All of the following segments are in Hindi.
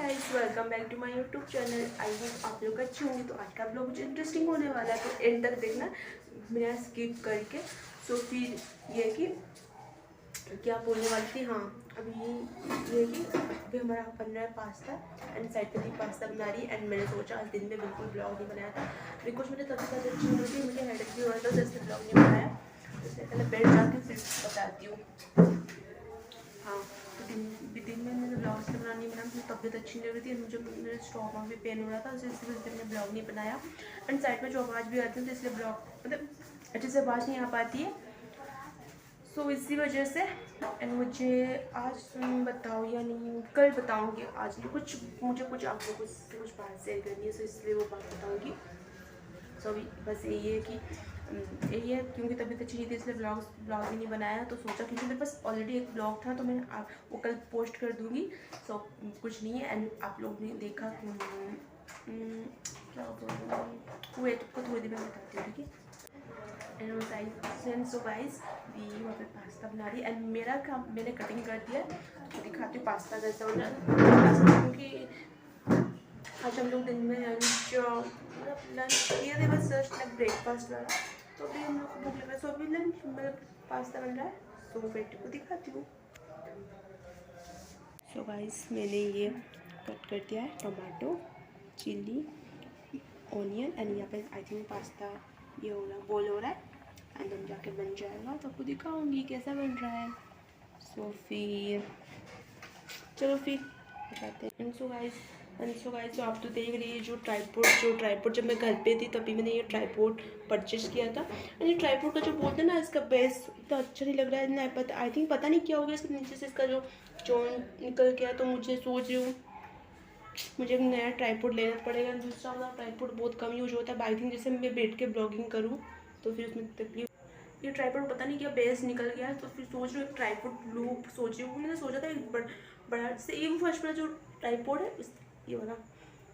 Guys, welcome back to my YouTube channel. I hope आप लोग अच्छे होंगे। तो आज का ब्लॉग मुझे इंटरेस्टिंग होने वाला है, तो एंड तक देखना बिना स्किप करके। सो फिर ये कि क्या बोलने वाली थी, हाँ अभी ये कि अभी हमारा बन रहा है पास्ता एंड साइड पे थी पास्ता बना रही। एंड मैंने सोचा आज दिन में बिल्कुल ब्लॉग नहीं बनाया था बिकॉज मुझे तभी तक अच्छी हो रही थी, मुझे हेडेक भी हो रहा था, तो इसलिए ब्लॉग नहीं बनाया। तो इसलिए पहले बैठ जाके फिर बताती हूँ। हाँ, तो दिन में मैंने ब्लॉग से बनाना नहीं बनाया, मुझे तबीयत अच्छी नहीं लग रही थी, मुझे मेरे स्टोमक भी पेन हो रहा था, इसी वजह से मैंने ब्लॉग नहीं बनाया। एंड साइड में जो आवाज़ भी आती है तो इसलिए ब्लॉग मतलब अच्छे से आवाज़ नहीं आ पाती है। सो इसी वजह से एंड मुझे आज बताओ या नहीं कल बताऊँगी, आज नहीं, मुझे कुछ आप लोगों से कुछ बात शेयर करनी है, सो इसलिए वो बात बताऊँगी। सो अभी बस यही है कि यही है, क्योंकि तबीयत अच्छी नहीं थी इसलिए ब्लॉग भी नहीं बनाया। तो सोचा क्योंकि मेरे पास ऑलरेडी एक ब्लॉग था, तो मैं वो कल पोस्ट कर दूँगी। सो कुछ नहीं है। एंड आप लोग ने देखा क्या बोलूँ, वेट को थोड़ी देर में बताती हूँ, ठीक है। एंड सो गाइस भी वहाँ पे पास्ता बना रही। एंड मेरा काम मैंने कटिंग कर दिया, तो दिखाती हूँ पास्ता कैसा हो रहा है। क्योंकि आज हम लोग दिन में लंच किए थे, बस जस्ट लाइक ब्रेकफास्ट वाला। तो अभी हम लोग को भूख लग रहा है, सो अभी लंच मतलब पास्ता बन रहा है। सो बेटे को दिखाती हूँ। सो गाइस मैंने ये कट कर दिया है, टमाटो, चिली, ऑनियन एंड यहाँ पे आई थिंक पास्ता ये हो रहा बॉयल हो रहा है। एंड देन जाके बन जाएगा तो आपको दिखाऊंगी कैसा बन रहा है। सो फिर चलो फिर बताते हैं। सो गाइस, तो आप तो देख रही है जो ट्राईपोड जब मैं घर पे थी तभी मैंने ये ट्राईपोड परचेज किया था। एंड ये ट्राईपोड का जो बोलते हैं ना, इसका बेस इतना अच्छा नहीं लग रहा है ना, पता आई थिंक पता नहीं क्या हो गया इसके नीचे से, इसका जो चोन निकल गया। तो मुझे सोच रही हूँ मुझे एक नया ट्राईपोड लेना पड़ेगा। दूसरा वाला ट्राईपोड बहुत कम यूज होता है, आई थिंक जैसे मैं बैठ के ब्लॉगिंग करूँ तो फिर उसमें तकलीफ। ये ट्राईपोड पता नहीं क्या बेस निकल गया है, तो फिर सोच रही हूँ एक ट्राईपोड लूँ। सोच रही हूँ, मैंने सोचा था एक बड़ा जैसे ये फर्स्ट वाला जो ट्राईपोड है ये वाला,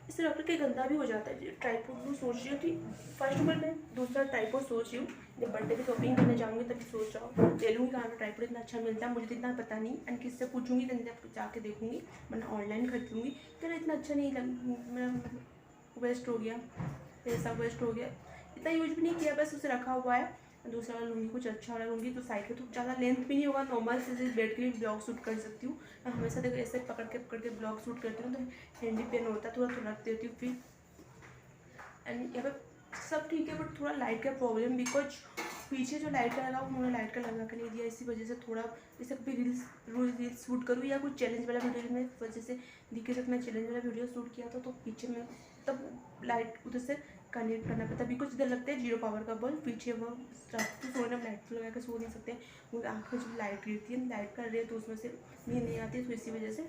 इससे रख के गंदा भी हो जाता है। ट्राईपोड लूँ सोच रही हूँ कि फर्स्ट ऑफ ऑल मैं दूसरा ट्राईपोड सोच रही हूँ जब बर्थडे की शॉपिंग करने जाऊँगी तभी सोच रहा हूँ ले लूँगी। कहाँ ट्राईपोड इतना अच्छा मिलता है मुझे तो इतना पता नहीं, एंड किससे पूछूंगी तो जाके देखूँगी, वरना ऑनलाइन खरीद लूँगी। क्या इतना अच्छा नहीं मेरा वेस्ट हो गया, पैसा वेस्ट हो गया, इतना यूज भी नहीं किया, बस उसे रखा हुआ है। दूसरा वाला लूँगी, कुछ अच्छा वाला लूँगी तो साइड पे तो ज़्यादा लेंथ भी नहीं होगा, नॉर्मल से बैठ के भी ब्लॉग शूट कर सकती हूँ। मैं हमेशा देखो ऐसे पकड़ के ब्लॉग शूट करती हूँ, तो हैंड भी पेन होता है, थोड़ा तो रख देती हूँ फिर। एंड यहाँ पे सब ठीक है, बट थोड़ा लाइट का प्रॉब्लम, बिकॉज पीछे जो लाइट का लगा उन्होंने लाइट का लगा के नहीं दिया, इसी वजह से थोड़ा जैसे कभी रील्स शूट करूँ या कुछ चैलेंज वाला वीडियो में वजह से दिखे, तो मैं चैलेंज वाला वीडियो शूट किया था तो पीछे में तब लाइट उधर से कनेक्ट करना पड़ता, बिकॉज इधर लगता है 0 पावर का बल्ब, पीछे वो रात को सोने में लाइट लगा के सो नहीं सकते, वो आँख में जब लाइट गिरती है लाइट का रे तो उसमें से नींद नहीं आती, तो इसी वजह से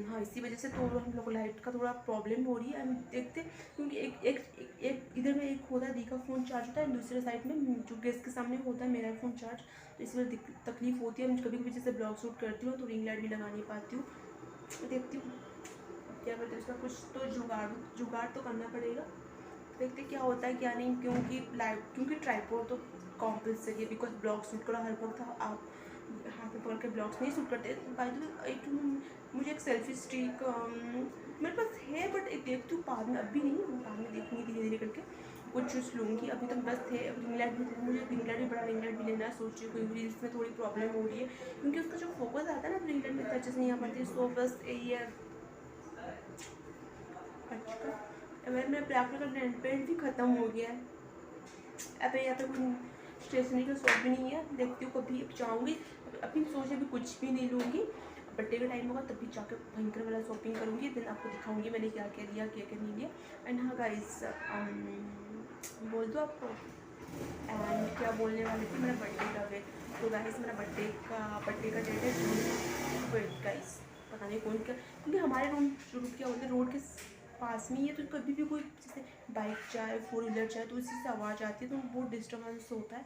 हाँ इसी वजह से तो हम लोग को लाइट का थोड़ा प्रॉब्लम हो रही है। हम देखते क्योंकि एक एक एक इधर में एक होता है दी का फ़ोन चार्ज होता है, दूसरे साइड में जो गेस्ट के सामने होता है मेरा फ़ोन चार्ज, तो इस वजह तकलीफ होती है। कभी कभी जैसे ब्लॉग शूट करती हूँ तो रिंग लाइट भी लगा नहीं पाती हूँ, देखती हूँ क्या करते हैं, उसका कुछ तो जुगाड़ तो करना पड़ेगा, देखते क्या होता है क्या नहीं। क्योंकि ट्राईपोड तो कॉम्पल्सरी है, बिकॉज ब्लॉग शूट करो हर वक्त आप हाथ में पकड़ के ब्लॉग्स नहीं शूट करते। बाय द वे मुझे एक सेल्फी स्टिक मेरे पास है, बट एक देखती हूँ बाद में, अभी नहीं, बाद में देखूँगी धीरे धीरे करके कुछ चूज़ लूँगी। अभी तो बस थे रिंग लाइट भी, मुझे रिंग लाइट भी बड़ा रिंग लाइट भी लेना है, सोच रही हूँ रील्स में थोड़ी प्रॉब्लम हो रही है क्योंकि उसका जो फोकस आता है ना रिंग लाइट में इतना अच्छे से नहीं आ पाती। सो बस यही है। अच्छा अगर मेरा ब्लैक कलर का नेल पेंट भी ख़त्म हो गया है, अब यहाँ पे कोई स्टेशनरी का शॉप भी नहीं है, देखती हूँ कभी जाऊँगी। अभी सोचे अभी कुछ भी नहीं लूँगी, बर्थडे का टाइम होगा तभी जाकर भयंकर वाला शॉपिंग करूँगी, दिन आपको दिखाऊँगी मैंने क्या क्या लिया क्या क्या नहीं लिया। एंड हाँ गाइस बोल दो आपको, एंड क्या बोलने वाली थी, मेरा बर्थडे का है। तो गाइस मेरा बर्थडे का डेट है जून 12 गाइस, पता नहीं कौन क्या, क्योंकि हमारे रूम क्या बोलते हैं रोड के पास में ही है, तो कभी भी कोई जैसे बाइक जाए 4 व्हीलर जाए तो इसी से आवाज़ आती है, तो बहुत डिस्टर्बेंस होता है।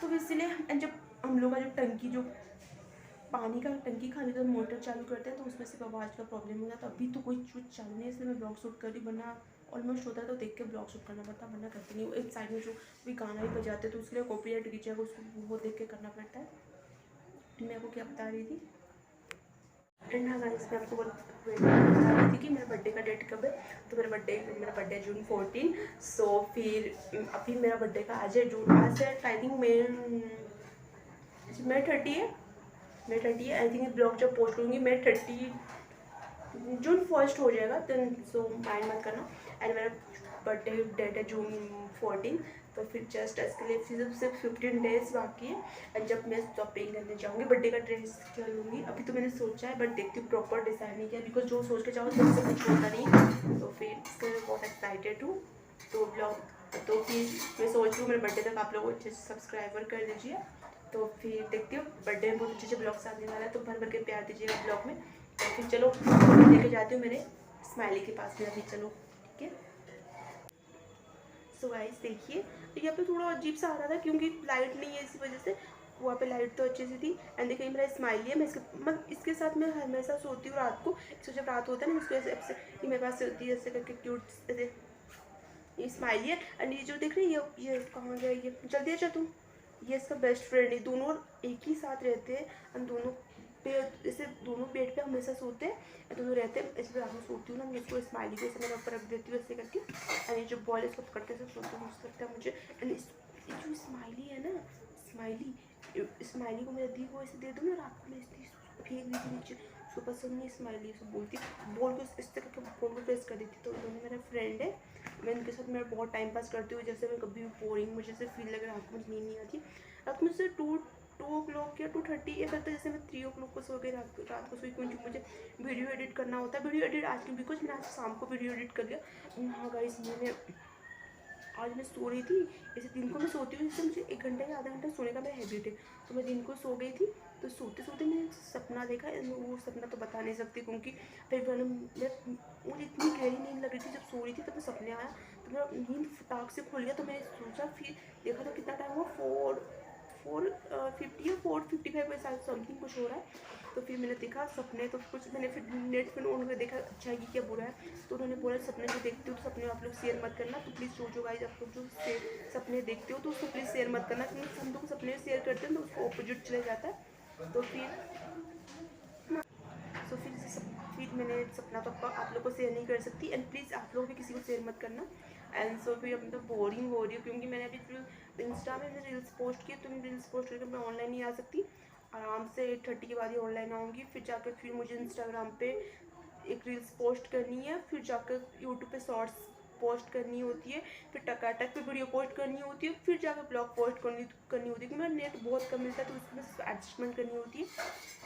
तो इसलिए जब हम लोग का जो टंकी जो पानी का टंकी खाली तो मोटर चालू करते हैं तो उसमें सिर्फ आवाज़ का प्रॉब्लम हो जाता है। अभी तो कोई चीज़ चालू नहीं है इसलिए मैं ब्लॉग शूट कर रही, वरना ऑलमोस्ट होता है तो देख के ब्लॉग शूट करना पड़ता है, वरना करते नहीं। एक साइड में जो कोई गाना ही बजाते तो उसके लिए कॉपीराइट गिर जाएगा, उसको वो देख के करना पड़ता है। मैं आपको क्या बता रही थी, एंड हाँ गाइस, मैं आपको बता रही थी कि मेरा बर्थडे का डेट कब है। तो मेरा बर्थडे जून 14। सो फिर अभी मेरा बर्थडे का आज है जून, आज से आई थिंक मे 30 है, मे 30 है आई थिंक। ब्लॉग जब पोस्ट करूँगी मे 30 जून 1 हो जाएगा, देन सो माइंड मत करना। एंड मेरा बर्थडे डेट है जून 14। तो फिर जस्ट इसके लिए सिर्फ 15 डेज बाकी है। एंड जब मैं शॉपिंग करने जाऊँगी बर्थडे का ड्रेस क्या लूँगी अभी तो मैंने सोचा है, बट देखती हूँ प्रॉपर डिसाइड नहीं किया, बिकॉज जो सोच के जाओ उससे कुछ होता नहीं। तो फिर इसके लिए बहुत एक्साइटेड हूँ। तो ब्लॉग तो फिर मैं सोच रही हूँ मेरे बर्थडे तक आप लोग अच्छे से सब्सक्राइबर कर दीजिए। तो फिर देखती हूँ बर्थडे में बहुत अच्छे अच्छे ब्लॉग्स आने वाला है, तो भर भर के प्यार दीजिएगा ब्लॉग में। तो फिर चलो लेके जाती हूँ मेरे स्माइली के पास में अभी, चलो ठीक है। सो गाइस देखिए, यहाँ पे थोड़ा अजीब सा आ रहा था क्योंकि लाइट नहीं है, इसी वजह से। वहाँ पे लाइट तो अच्छी सी थी। एंड देखिए मेरा स्माइली है, मैं इसके साथ मैं हमेशा सोती हूँ रात को। इसको जब रात होता है ना, इसको ऐसे ये मेरे पास होती है ऐसे करके क्यूट ऐसे। ये स्माइली है। एंड ये जो देख रही है ये कहाँ गया, ये जल्दी आ जा तुम। ये इसका बेस्ट फ्रेंड है, दोनों एक ही साथ रहते हैं। एंड दोनों पे ऐसे दोनों बेड पे हमेशा सोते हैं, दोनों रहते हैं। इस पर रात में सोती हूँ ना, मैं इसको स्माइली को ऐसे मेरे ऊपर रख देती हूँ ऐसे करके। एंड ये जो बॉल है इसको पकड़ते ऐसे सोती हूँ, मस्त लगता है मुझे। एंड ये जो स्माइली है ना, स्माइली को मैं दी को ऐसे दे दूँ ना रात को, मैं इसकी फेंक दी थी नीचे। उसको पसंद नहीं स्माइली, उसको बोलती बॉल को इस तरह के बॉल को प्रेस कर देती। तो दोनों मेरा फ्रेंड है, मैं इनके साथ मैं बहुत टाइम पास करती हूँ। जैसे मैं कभी बोरिंग मुझे से फील लग रहा है, रात को मुझे नींद नहीं आती। रात में से 2 o'clock या 2:30 ऐसा लगता है जैसे मैं 3 o'clock को सो गई, रात को सोई, क्योंकि मुझे वीडियो एडिट करना होता है। वीडियो एडिट आज की बिकॉज मैंने आज शाम को वीडियो एडिट कर लिया। हाँ गाइस, आज मैं सो रही थी, ऐसे दिन को मैं सोती हूँ, जैसे मुझे 1 घंटा या आधा घंटा सोने का मेरा हैबिट है। तो मैं दिन को सो गई थी, तो सोते सोते मैंने सपना देखा। वो सपना तो बता नहीं सकती क्योंकि फिर मुझे इतनी गहरी नींद लग रही थी, जब सो रही थी तब मैं सपने आया, तो मेरा नींद फटाक से खुल गया। तो मैंने सोचा, फिर देखा तो कितना टाइम हुआ, 4:50 या 4:55 ऐसा समथिंग कुछ हो रहा है। तो फिर मैंने देखा सपने, तो कुछ मैंने फिर नेट पर ऑन कर देखा, अच्छा ये क्या बुरा है। तो उन्होंने बोला सपने जो देखते हो तो सपने आप लोग शेयर मत करना। तो प्लीज़ जो गाइस आप लोग जो सपने देखते हो तो उसको प्लीज़ शेयर मत करना, क्योंकि हम लोग सपने शेयर करते हैं तो उसको ऑपोजिट चले जाता है। तो फिर मैंने सपना तो आप लोग को शेयर नहीं कर सकती। एंड प्लीज़ आप लोग भी किसी को शेयर मत करना। एंड सो फिर अब तो बोरिंग हो रही हूँ क्योंकि मैंने अभी इंस्टा में रील्स पोस्ट किए, तो मैं रील्स पोस्ट करके मैं ऑनलाइन नहीं आ सकती। आराम से 8:30 के बाद ही ऑनलाइन आऊँगी। फिर जाकर फिर मुझे इंस्टाग्राम पे एक रील्स पोस्ट करनी है, फिर जाकर यूट्यूब पे शॉर्ट्स पोस्ट करनी होती है, फिर टकाटक पे वीडियो पोस्ट करनी होती है, फिर जाकर ब्लॉग पोस्ट करनी होती है। क्योंकि मेरा नेट बहुत कम मिलता है, तो उसमें एडजस्टमेंट करनी होती है।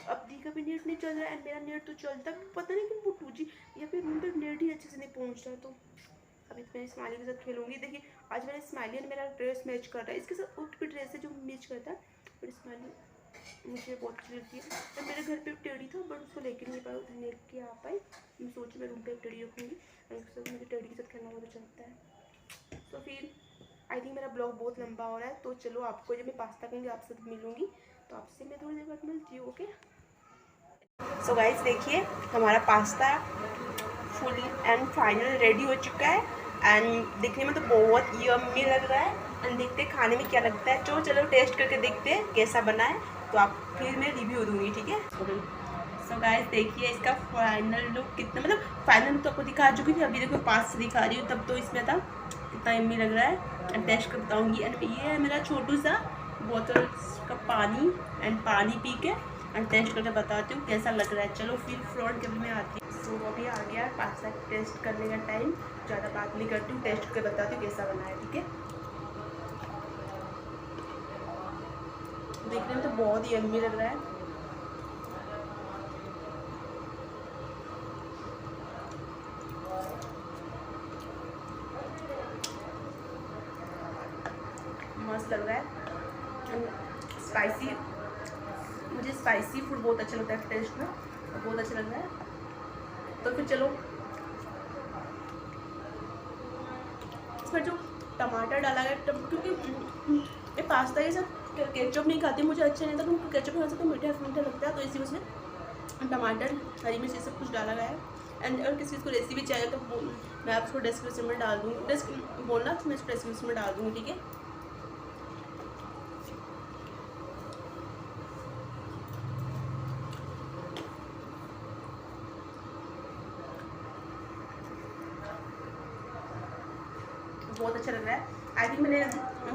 अब दी का भी नेट नहीं चल रहा है, मेरा नेट तो चलता है, पता नहीं क्यों वो 2G यहाँ पे रूम पर नेट ही अच्छे से नहीं पहुँच रहा है। तो अभी मैं स्माइली के साथ खेलूँगी। देखिए आज मैंने स्माइली ने मेरा ड्रेस मैच कर रहा है, इसके साथ उठ भी ड्रेस है जो मैच करता है, बट स्माइली मुझे बहुत अच्छी लगती है। तो मेरे घर पे टेडी था, बट उसको लेके नहीं पाया, उधर लेके आ पाई। मैं सोची मैं रूम पे एक टेडी रखूँगी, और उसके साथ मुझे टेडी के साथ खेलना बहुत अच्छा लगता है। तो फिर आई थिंक मेरा ब्लॉग बहुत लंबा हो रहा है, तो चलो आपको जब मैं पास्ता करूँगी आपसे मिलूँगी, तो आपसे मैं थोड़ी देर बाद मिलती हूँ, ओके। सो गाइस देखिए हमारा pasta full and final ready हो चुका है। एंड दिखने में तो बहुत यम्मी लग रहा है। एंड देखते हैं खाने में क्या लगता है, चलो टेस्ट करके देखते हैं कैसा बना है, तो आप फिर मैं रिव्यू दूंगी, ठीक है। सो गाइस देखिए इसका फाइनल लुक कितना, मतलब फाइनल लुक तो आपको दिखा चुकी थी, अभी देखो पास से दिखा रही हूँ, तब तो इसमें था कितना यम्मी लग रहा है। एंड टेस्ट कर बताऊँगी। एंड ये है मेरा छोटू सा बोतल का पानी, एंड पानी पी के एंड टेस्ट करके बताती हूँ कैसा लग रहा है। चलो फिर फ्रंट कैमरे में आती हूँ। सो अभी आ गया पास्ता टेस्ट करने का टाइम, ज़्यादा बात नहीं करती हूँ, टेस्ट करके बताती हूँ कैसा बना है, ठीक है। देखने में तो बहुत ही यम्मी लग रहा है। मस्त लग रहा है, स्पाइसी, मुझे स्पाइसी फूड बहुत अच्छा लगता है टेस्ट में, बहुत अच्छा लग रहा है। तो फिर चलो इसमें जो टमाटर डाला गया, क्योंकि ये पास्ता के साथ केचप नहीं खाती, मुझे अच्छा नहीं था, क्योंकि केचप खा सकते मीठा मीठा लगता है, तो इसी वजह से टमाटर हरी मिर्च ये सब कुछ डाला गया है। एंड अगर किसी को रेसिपी चाहिए तो मैं आपको डिस्क्रिप्शन में डाल दूँगी, बोलना तो मैं इसको डिस्क्रिप्शन में डाल दूँगी, ठीक है। बहुत अच्छा लग रहा है। आई थिंक मैंने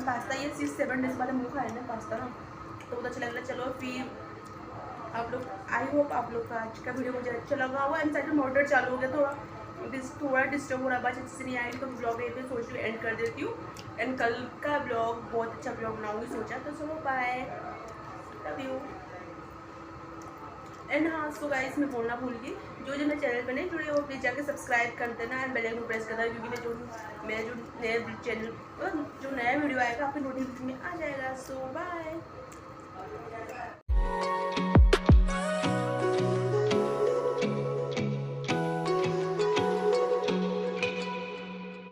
पास्ता ये 6-7 डेज वाले मुँह खाया ना पास्ता ना, तो बहुत अच्छा लग रहा है। चलो फिर आप लोग, आई होप आप लोग का आज का वीडियो मुझे अच्छा लगा हुआ। एंड साइड में मोटर चालू हो गया, थोड़ा डिस्टर्ब हो रहा, बात अच्छे से नहीं आई, तो ब्लॉग यहीं पे सोच रही एंड कर देती हूँ। एंड कल का ब्लॉग बहुत अच्छा ब्लॉग बनाऊँगी सोचा, तो चलो बाय, लव यू। एंड हाँ सो गाइस मैं बोलना भूल गई, जो मेरे चैनल पर नहीं जुड़े हो प्लीज़ जाके सब्सक्राइब कर देना एंड बेल आइकन प्रेस कर देना, क्योंकि मेरा जो नया चैनल जो नया वीडियो आएगा आपके नोटिफिकेशन में आ जाएगा। सो बाय।